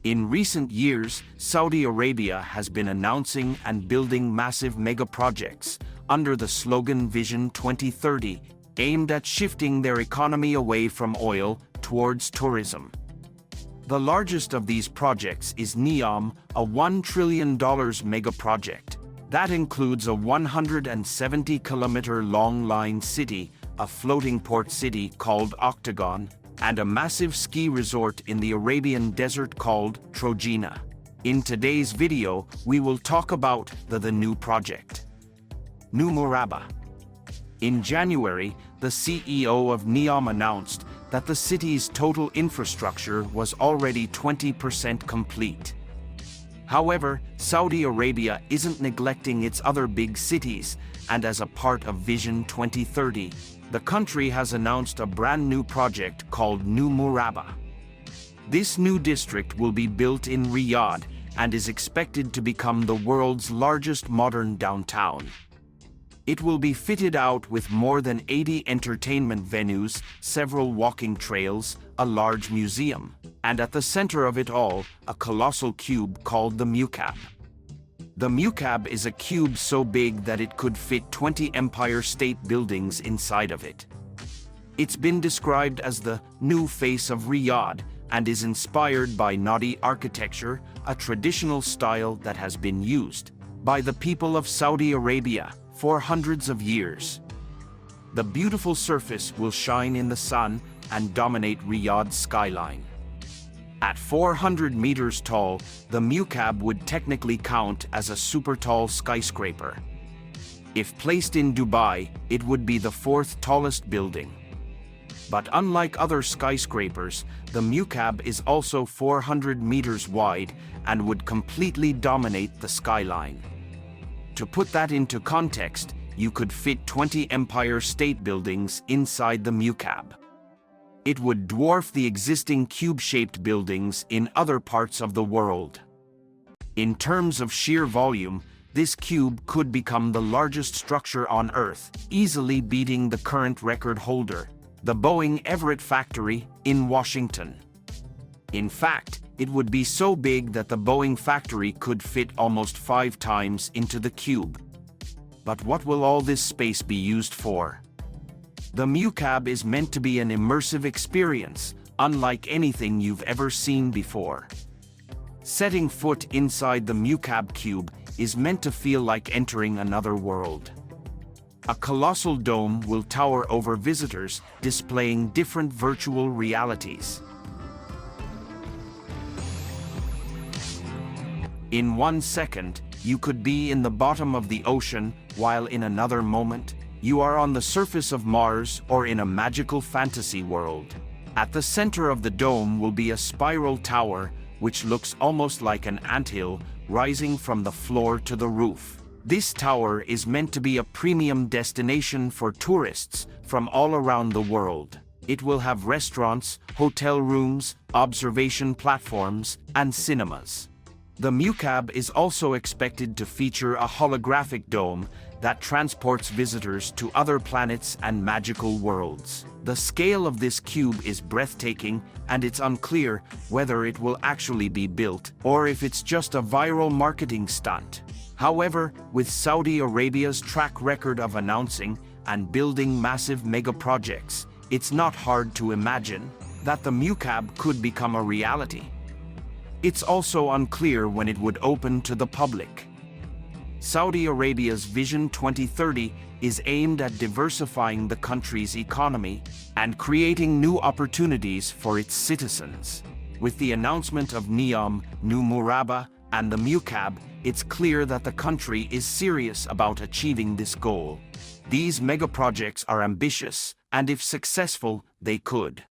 In recent years, Saudi Arabia has been announcing and building massive megaprojects under the slogan Vision 2030, aimed at shifting their economy away from oil towards tourism. The largest of these projects is Neom, a $1 trillion megaproject. That includes a 170-kilometer-long line city, a floating port city called Octagon, and a massive ski resort in the Arabian Desert called Trojena. In today's video, we will talk about the new project, New Murabba. In January, the CEO of Neom announced that the city's total infrastructure was already 20% complete. However, Saudi Arabia isn't neglecting its other big cities, and as a part of Vision 2030, the country has announced a brand new project called New Murabba. This new district will be built in Riyadh and is expected to become the world's largest modern downtown. It will be fitted out with more than 80 entertainment venues, several walking trails, a large museum, and at the center of it all, a colossal cube called the Mukaab. The Mukaab is a cube so big that it could fit 20 Empire State Buildings inside of it. It's been described as the new face of Riyadh and is inspired by Najdi architecture, a traditional style that has been used by the people of Saudi Arabia for hundreds of years. The beautiful surface will shine in the sun and dominate Riyadh's skyline. At 400 meters tall, the Mukaab would technically count as a supertall skyscraper. If placed in Dubai, it would be the fourth tallest building. But unlike other skyscrapers, the Mukaab is also 400 meters wide and would completely dominate the skyline. To put that into context, you could fit 20 Empire State Buildings inside the Mukaab. It would dwarf the existing cube-shaped buildings in other parts of the world. In terms of sheer volume, this cube could become the largest structure on Earth, easily beating the current record holder, the Boeing Everett Factory in Washington. In fact, it would be so big that the Boeing Factory could fit almost 5 times into the cube. But what will all this space be used for? The Mukaab is meant to be an immersive experience, unlike anything you've ever seen before. Setting foot inside the Mukaab cube is meant to feel like entering another world. A colossal dome will tower over visitors, displaying different virtual realities. In 1 second, you could be in the bottom of the ocean, while in another moment, you are on the surface of Mars or in a magical fantasy world. At the center of the dome will be a spiral tower, which looks almost like an anthill rising from the floor to the roof. This tower is meant to be a premium destination for tourists from all around the world. It will have restaurants, hotel rooms, observation platforms, and cinemas. The Mukaab is also expected to feature a holographic dome that transports visitors to other planets and magical worlds. The scale of this cube is breathtaking, and it's unclear whether it will actually be built or if it's just a viral marketing stunt. However, with Saudi Arabia's track record of announcing and building massive megaprojects, it's not hard to imagine that the Mukaab could become a reality. It's also unclear when it would open to the public. Saudi Arabia's Vision 2030 is aimed at diversifying the country's economy and creating new opportunities for its citizens. With the announcement of Neom, New Murabba, and the Mukaab, it's clear that the country is serious about achieving this goal. These megaprojects are ambitious, and if successful, they could